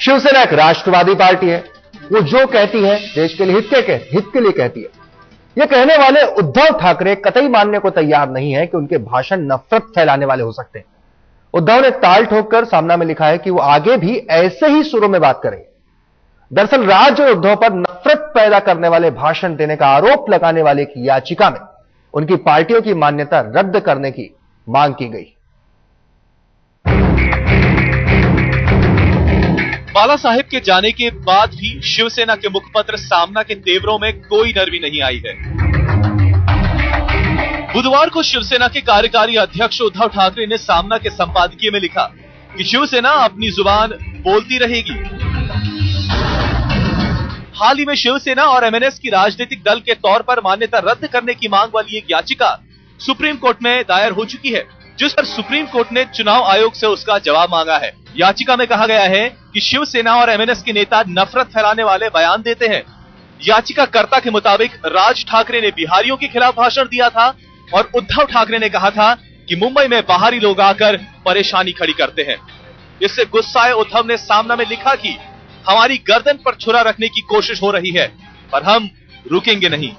शिवसेना एक राष्ट्रवादी पार्टी है। वो जो कहती है देश के लिए हित के लिए कहती है। यह कहने वाले उद्धव ठाकरे कतई मानने को तैयार नहीं है कि उनके भाषण नफरत फैलाने वाले हो सकते हैं। उद्धव ने ताल ठोककर सामना में लिखा है कि वो आगे भी ऐसे ही सुरों में बात करेंगे। दरअसल राज और उद्धव पर नफरत पैदा करने वाले भाषण देने का आरोप लगाने वाले की याचिका में उनकी पार्टियों की मान्यता रद्द करने की मांग की गई। बाला साहेब के जाने के बाद भी शिवसेना के मुखपत्र सामना के तेवरों में कोई नरमी नहीं आई है। बुधवार को शिवसेना के कार्यकारी अध्यक्ष उद्धव ठाकरे ने सामना के संपादकीय में लिखा कि शिवसेना अपनी जुबान बोलती रहेगी। हाल ही में शिवसेना और एमएनएस की राजनीतिक दल के तौर पर मान्यता रद्द करने की मांग वाली एक याचिका सुप्रीम कोर्ट में दायर हो चुकी है, जिस पर सुप्रीम कोर्ट ने चुनाव आयोग से उसका जवाब मांगा है। याचिका में कहा गया है कि शिवसेना और एमएनएस के नेता नफरत फैलाने वाले बयान देते हैं। याचिकाकर्ता के मुताबिक राज ठाकरे ने बिहारियों के खिलाफ भाषण दिया था और उद्धव ठाकरे ने कहा था कि मुंबई में बाहरी लोग आकर परेशानी खड़ी करते हैं। इससे गुस्साए उद्धव ने सामना में लिखा कि हमारी गर्दन पर छुरा रखने की कोशिश हो रही है, पर हम रुकेंगे नहीं।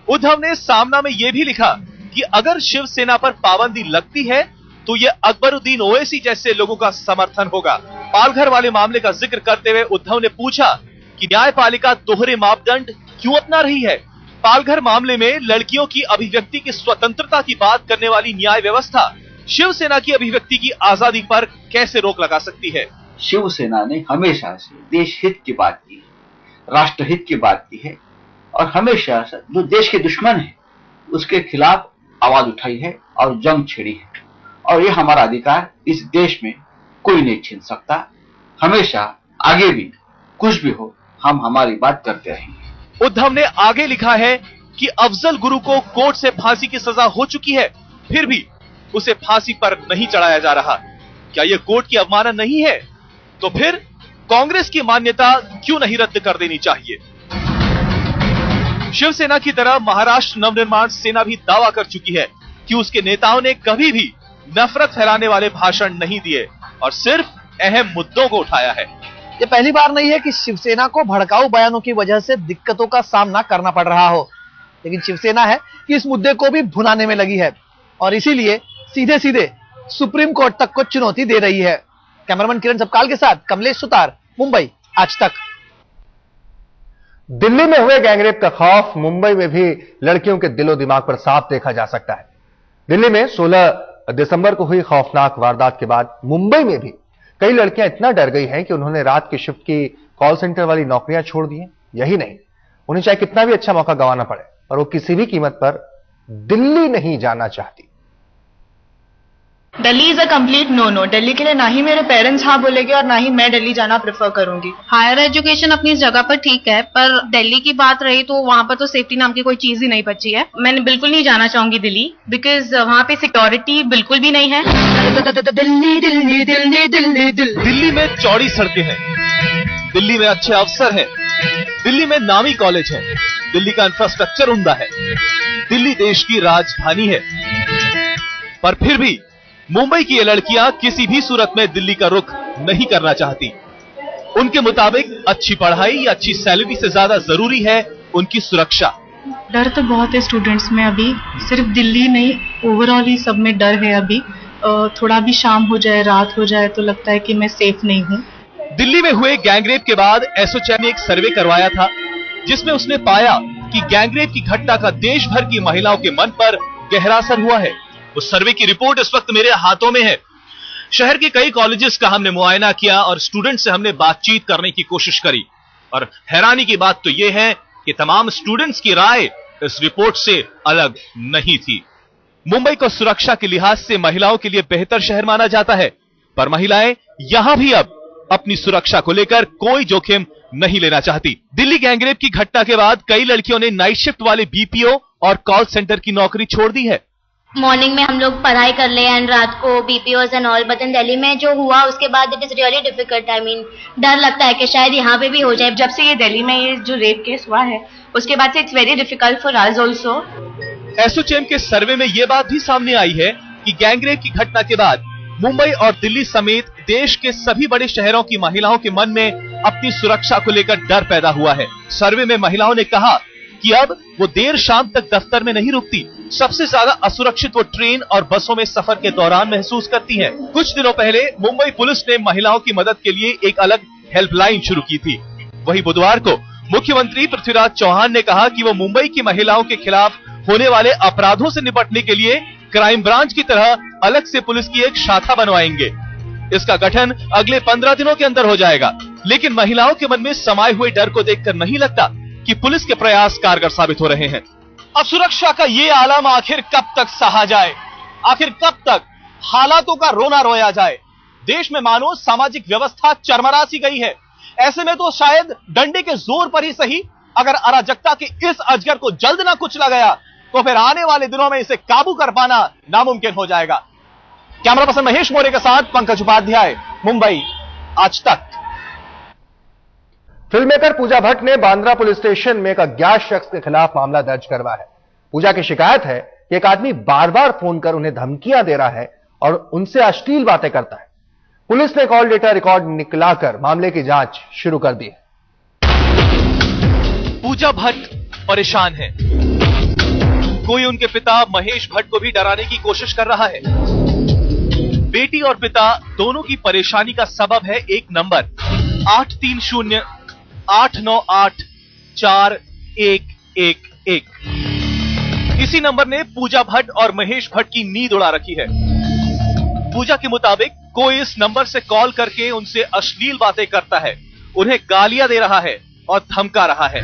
उद्धव ने सामना में यह भी लिखा कि अगर शिवसेना पर पाबंदी लगती है तो यह अकबरुद्दीन ओवैसी जैसे लोगों का समर्थन होगा। पालघर वाले मामले का जिक्र करते हुए उद्धव ने पूछा कि न्यायपालिका दोहरे मापदंड क्यों अपना रही है। पालघर मामले में लड़कियों की अभिव्यक्ति की स्वतंत्रता की बात करने वाली न्याय व्यवस्था शिवसेना की अभिव्यक्ति की आजादी पर कैसे रोक लगा सकती है। शिवसेना ने हमेशा से देश हित की बात की है, राष्ट्र हित की बात की है और हमेशा से जो देश के दुश्मन है उसके खिलाफ आवाज उठाई है और जंग छेड़ी है। और ये हमारा अधिकार इस देश में कोई नहीं छीन सकता। हमेशा आगे भी कुछ भी हो हम हमारी बात करते रहेंगे। उद्धव ने आगे लिखा है कि अफजल गुरु को कोर्ट से फांसी की सजा हो चुकी है, फिर भी उसे फांसी पर नहीं चढ़ाया जा रहा। क्या यह कोर्ट की अवमानना नहीं है? तो फिर कांग्रेस की मान्यता क्यों नहीं रद्द कर देनी चाहिए? शिवसेना की तरह महाराष्ट्र नवनिर्माण सेना भी दावा कर चुकी है कि उसके नेताओं ने कभी भी नफरत फैलाने वाले भाषण नहीं दिए और सिर्फ अहम मुद्दों को उठाया है। ये पहली बार नहीं है कि शिवसेना को भड़काऊ बयानों की वजह से दिक्कतों का सामना करना पड़ रहा हो, लेकिन शिवसेना है कि इस मुद्दे को भी भुनाने में लगी है और इसीलिए सीधे सीधे सुप्रीम कोर्ट तक को चुनौती दे रही है। कैमरामैन किरण सबकाल के साथ कमलेश सुतार, मुंबई, आज तक। दिल्ली में हुए गैंगरेप का खौफ मुंबई में भी लड़कियों के दिलो दिमाग पर साफ देखा जा सकता है। दिल्ली में 16 दिसंबर को हुई खौफनाक वारदात के बाद मुंबई में भी कई लड़कियां इतना डर गई हैं कि उन्होंने रात की शिफ्ट की कॉल सेंटर वाली नौकरियां छोड़ दी हैं। यही नहीं, उन्हें चाहे कितना भी अच्छा मौका गंवाना पड़े और वो किसी भी कीमत पर दिल्ली नहीं जाना चाहती। Delhi is a complete no. Delhi के लिए ना ही मेरे पेरेंट्स हाँ बोलेंगे और ना ही मैं दिल्ली जाना प्रेफर करूंगी। हायर एजुकेशन अपनी जगह पर ठीक है, पर दिल्ली की बात रही तो वहाँ पर तो सेफ्टी नाम की कोई चीज ही नहीं बची है। मैं बिल्कुल नहीं जाना चाहूंगी दिल्ली, बिकॉज वहाँ पे सिक्योरिटी बिल्कुल भी नहीं है। दिल्ली में चौड़ी सड़कें हैं, दिल्ली में अच्छे अफसर हैं, दिल्ली में नामी कॉलेज है, दिल्ली का इंफ्रास्ट्रक्चर उम्दा है, दिल्ली देश की राजधानी है। पर फिर भी मुंबई की ये लड़कियां किसी भी सूरत में दिल्ली का रुख नहीं करना चाहती। उनके मुताबिक अच्छी पढ़ाई या अच्छी सैलरी से ज्यादा जरूरी है उनकी सुरक्षा। डर तो बहुत है स्टूडेंट्स में अभी, सिर्फ दिल्ली नहीं ओवरऑल ही सब में डर है अभी। थोड़ा भी शाम हो जाए, रात हो जाए तो लगता है कि मैं सेफ नहीं हूँ। दिल्ली में हुए गैंगरेप के बाद एसोचैम ने एक सर्वे करवाया था जिसमें उसने पाया कि गैंगरेप की घटना का देश भर की महिलाओं के मन पर गहरा असर हुआ है। उस सर्वे की रिपोर्ट इस वक्त मेरे हाथों में है। शहर के कई कॉलेजेस का हमने मुआयना किया और स्टूडेंट से हमने बातचीत करने की कोशिश करी और हैरानी की बात तो यह है कि तमाम स्टूडेंट्स की राय इस रिपोर्ट से अलग नहीं थी। मुंबई को सुरक्षा के लिहाज से महिलाओं के लिए बेहतर शहर माना जाता है, पर महिलाएं यहां भी अब अपनी सुरक्षा को लेकर कोई जोखिम नहीं लेना चाहती। दिल्ली गैंगरेप की घटना के बाद कई लड़कियों ने नाइट शिफ्ट वाले बीपीओ और कॉल सेंटर की नौकरी छोड़ दी है। मॉर्निंग में हम लोग पढ़ाई कर ले एंड रात को BPOs and all, but in Delhi में जो हुआ उसके बाद it is really difficult. I mean डर लगता है कि शायद यहाँ पे भी हो जाए। जब से ये दिल्ली में ये जो रेप केस हुआ है उसके बाद से it's very difficult for us also. ASSOCHAM के सर्वे में यह बात भी सामने आई है कि गैंगरेप की घटना के बाद मुंबई और दिल्ली समेत देश के सभी बड़े शहरों की महिलाओं के मन में अपनी सुरक्षा को लेकर डर पैदा हुआ है। सर्वे में महिलाओं ने कहा कि अब वो देर शाम तक दफ्तर में नहीं रुकती। सबसे ज्यादा असुरक्षित वो ट्रेन और बसों में सफर के दौरान महसूस करती हैं। कुछ दिनों पहले मुंबई पुलिस ने महिलाओं की मदद के लिए एक अलग हेल्पलाइन शुरू की थी। वहीं बुधवार को मुख्यमंत्री पृथ्वीराज चौहान ने कहा कि वो मुंबई की महिलाओं के खिलाफ होने वाले अपराधों से निपटने के लिए क्राइम ब्रांच की तरह अलग से पुलिस की एक शाखा बनवाएंगे। इसका गठन अगले 15 दिनों के अंदर हो जाएगा। लेकिन महिलाओं के मन में समाये हुए डर को देखकर नहीं लगता कि पुलिस के प्रयास कारगर साबित हो रहे हैं। अब सुरक्षा का ये आलम आखिर कब तक सहा जाए? आखिर कब तक हालातों का रोना रोया जाए? देश में मानो सामाजिक व्यवस्था चरमरा सी गई है। ऐसे में तो शायद डंडे के जोर पर ही सही, अगर अराजकता के इस अजगर को जल्द ना कुचला गया तो फिर आने वाले दिनों में इसे काबू कर पाना नामुमकिन हो जाएगा। कैमरा पर्सन महेश मौर्य के साथ पंकज उपाध्याय, मुंबई, आज तक। फिल्म मेकर पूजा भट्ट ने बांद्रा पुलिस स्टेशन में एक अज्ञात शख्स के खिलाफ मामला दर्ज करवाया है। पूजा की शिकायत है कि एक आदमी बार बार फोन कर उन्हें धमकियां दे रहा है और उनसे अश्लील बातें करता है। पुलिस ने कॉल डेटा रिकॉर्ड निकलाकर मामले की जांच शुरू कर दी है। पूजा भट्ट परेशान है। कोई उनके पिता महेश भट्ट को भी डराने की कोशिश कर रहा है। बेटी और पिता दोनों की परेशानी का सबब है एक नंबर 830-898-4111। इसी नंबर ने पूजा भट्ट और महेश भट्ट की नींद उड़ा रखी है। पूजा के मुताबिक कोई इस नंबर से कॉल करके उनसे अश्लील बातें करता है, उन्हें गालियां दे रहा है और धमका रहा है।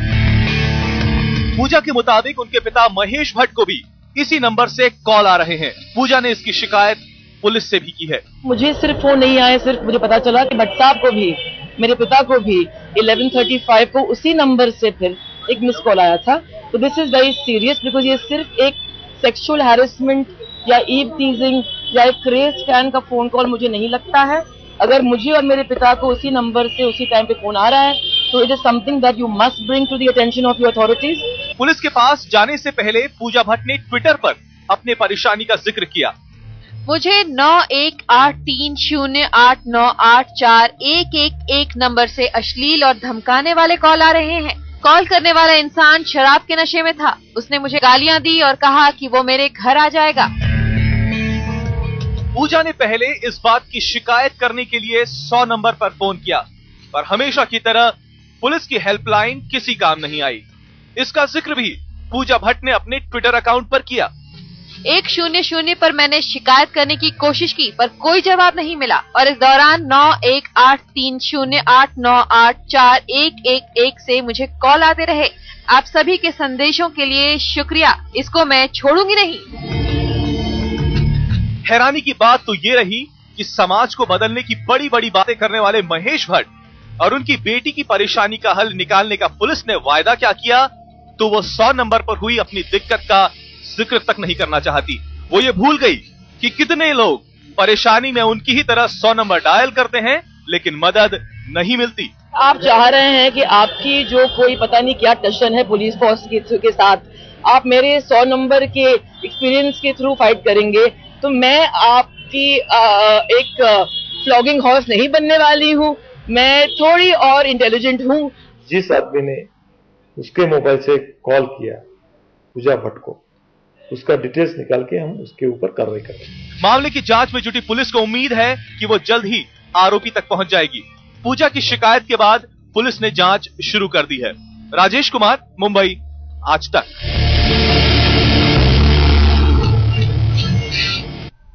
पूजा के मुताबिक उनके पिता महेश भट्ट को भी इसी नंबर से कॉल आ रहे हैं। पूजा ने इसकी शिकायत पुलिस से भी की है। मुझे सिर्फ फोन नहीं आए, सिर्फ मुझे पता चला कि भट्ट साहब को भी, मेरे पिता को भी 11:35 को उसी नंबर से फिर एक मिस कॉल आया था। तो this is very serious, because ये सिर्फ एक सेक्सुअल हैरेसमेंट या ईव टीजिंग या एक क्रेज्ड फैन का फोन कॉल मुझे नहीं लगता है। अगर मुझे और मेरे पिता को उसी नंबर से उसी टाइम पे फोन आ रहा है तो it is something that you must bring to the attention of your authorities. Police के पास जाने से पहले पूजा भट्ट ने ट्विटर पर अपने परेशानी का जिक्र किया। मुझे 918308984111 नंबर से अश्लील और धमकाने वाले कॉल आ रहे हैं। कॉल करने वाला इंसान शराब के नशे में था। उसने मुझे गालियां दी और कहा कि वो मेरे घर आ जाएगा। पूजा ने पहले इस बात की शिकायत करने के लिए 100 नंबर पर फोन किया, पर हमेशा की तरह पुलिस की हेल्पलाइन किसी काम नहीं आई। इसका जिक्र भी पूजा भट्ट ने अपने ट्विटर अकाउंट पर किया। 100 पर मैंने शिकायत करने की कोशिश की पर कोई जवाब नहीं मिला और इस दौरान 918308984111 से मुझे कॉल आते रहे। आप सभी के संदेशों के लिए शुक्रिया, इसको मैं छोड़ूंगी नहीं। हैरानी की बात तो ये रही कि समाज को बदलने की बड़ी बड़ी बातें करने वाले महेश भट्ट और उनकी बेटी की परेशानी का हल निकालने का पुलिस ने वायदा क्या किया, तो वो 100 नंबर पर हुई अपनी दिक्कत का जिक्र तक नहीं करना चाहती। वो ये भूल गई कि कितने लोग परेशानी में उनकी ही तरह 100 नंबर डायल करते हैं लेकिन मदद नहीं मिलती। आप चाह रहे हैं कि आपकी जो कोई पता नहीं क्या टशन है पुलिस फोर्स के साथ, आप मेरे 100 नंबर के एक्सपीरियंस के थ्रू फाइट करेंगे, तो मैं आपकी एक फ्लॉगिंग हॉर्स नहीं बनने वाली हूँ। मैं थोड़ी और इंटेलिजेंट हूँ। जिस आदमी ने उसके मोबाइल से कॉल किया पूजा भट्ट को, उसका डिटेल्स निकाल के हम उसके ऊपर कार्रवाई करेंगे। मामले की जांच में जुटी पुलिस को उम्मीद है कि वो जल्द ही आरोपी तक पहुंच जाएगी। पूजा की शिकायत के बाद पुलिस ने जांच शुरू कर दी है। राजेश कुमार, मुंबई, आज तक।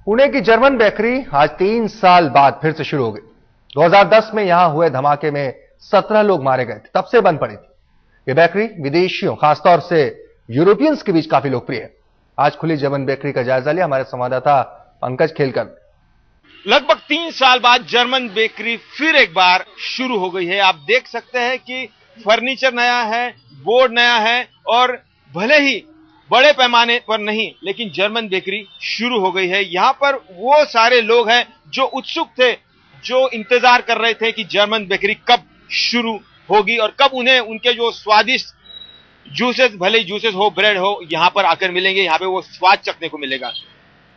पुणे की जर्मन बेकरी आज 3 साल बाद फिर से शुरू हो गई। 2010 में यहां हुए धमाके में 17 लोग मारे गए थे, तब से बंद पड़ी थी। ये बेकरी विदेशियों, खासतौर से यूरोपियंस के बीच काफी लोकप्रिय है। आज खुली जर्मन बेकरी का जायजा लिया हमारे संवाददाता पंकज खेलकर। लगभग 3 साल बाद जर्मन बेकरी फिर एक बार शुरू हो गई है। आप देख सकते हैं कि फर्नीचर नया है, बोर्ड नया है और भले ही बड़े पैमाने पर नहीं, लेकिन जर्मन बेकरी शुरू हो गई है। यहाँ पर वो सारे लोग हैं जो उत्सुक थे, जो इंतजार कर रहे थे कि जर्मन बेकरी कब शुरू होगी और कब उन्हें उनके जो स्वादिष्ट जूसेस, भले ही जूसेस हो, ब्रेड हो, यहाँ पर आकर मिलेंगे, यहाँ पे वो स्वाद चखने को मिलेगा।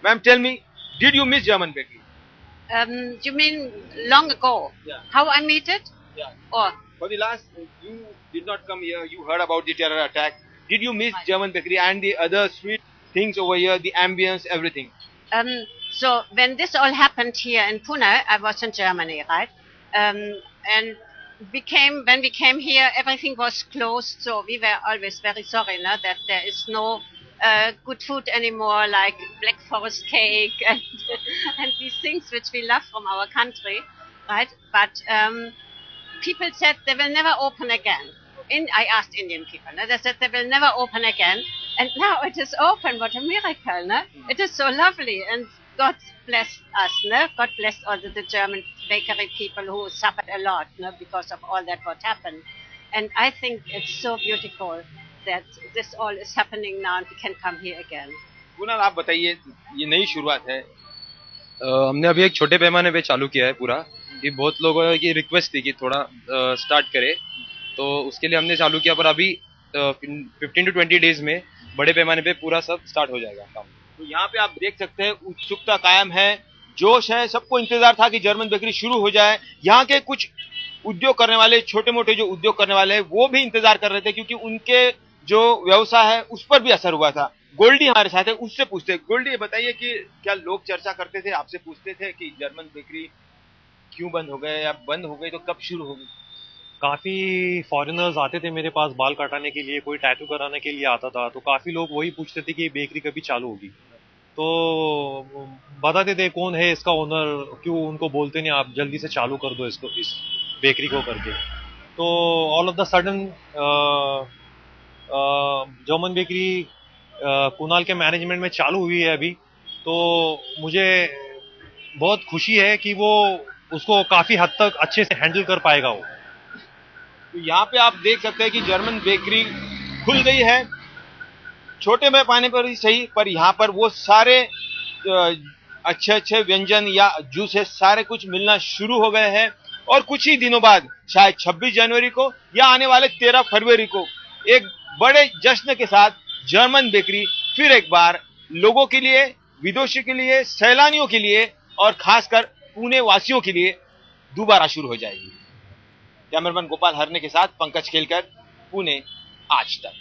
Ma'am tell me, did you miss German bakery? You mean long ago? Yeah. How I made it? Yeah. Or For the last, you did not come here. You heard about the terror attack. Did you miss German bakery and the other sweet things over here, the ambience, everything? so when this all happened here in Pune, I was in Germany, right? And when we came here, everything was closed. So we were always very sorry, no, that there is no good food anymore, like Black Forest cake and and these things which we love from our country, right? But people said they will never open again. I asked Indian people, no? They said they will never open again, and now it is open. What a miracle, no? It is so lovely, and God bless us, no? God bless all the German bakery people who suffered a lot, no? Because of all that what happened. And I think it's so beautiful that this all is happening now and we can come here again. Kunal, आप बताइए, ये नई शुरुआत है। हमने अभी एक छोटे पैमाने पे चालू किया है पूरा, कि बहुत लोगों की रिक्वेस्ट थी कि थोड़ा स्टार्ट करे, तो उसके लिए हमने चालू किया। पर अभी 15 to 20 डेज में बड़े पैमाने पे पूरा सब स्टार्ट हो जाएगा काम। तो यहाँ पे आप देख सकते हैं उत्सुकता कायम है, जोश है, सबको इंतजार था कि जर्मन बेकरी शुरू हो जाए। यहाँ के कुछ उद्योग करने वाले, छोटे मोटे जो उद्योग करने वाले हैं, वो भी इंतजार कर रहे थे, क्योंकि उनके जो व्यवसाय है उस पर भी असर हुआ था। गोल्डी हमारे साथ है, उससे पूछते हैं। गोल्डी, ये बताइए कि क्या लोग चर्चा करते थे, आपसे पूछते थे कि जर्मन बेकरी क्यों बंद हो गए, या बंद हो गई तो कब शुरू होगी? काफ़ी फॉरेनर्स आते थे मेरे पास बाल काटाने के लिए, कोई टैटू कराने के लिए आता था, तो काफ़ी लोग वही पूछते थे कि बेकरी कभी चालू होगी। तो बताते थे कौन है इसका ओनर, क्यों उनको बोलते नहीं आप जल्दी से चालू कर दो इसको, इस बेकरी को करके। तो all of the sudden German bakery Kunal के मैनेजमेंट में चालू हुई है अभी, तो मुझे बहुत खुशी है कि वो उसको काफ़ी हद तक अच्छे से हैंडल कर पाएगा वो। तो यहाँ पे आप देख सकते हैं कि जर्मन बेकरी खुल गई है, छोटे पैमाने पर ही सही, पर यहाँ पर वो सारे अच्छे अच्छे व्यंजन या जूसेस सारे कुछ मिलना शुरू हो गए हैं। और कुछ ही दिनों बाद, शायद 26 जनवरी को या आने वाले 13 फरवरी को, एक बड़े जश्न के साथ जर्मन बेकरी फिर एक बार लोगों के लिए, विदेशियों के लिए, सैलानियों के लिए और खासकर पुणे वासियों के लिए दोबारा शुरू हो जाएगी। कैमरामैन गोपाल हरने के साथ पंकज खेलकर, पुणे, आज तक।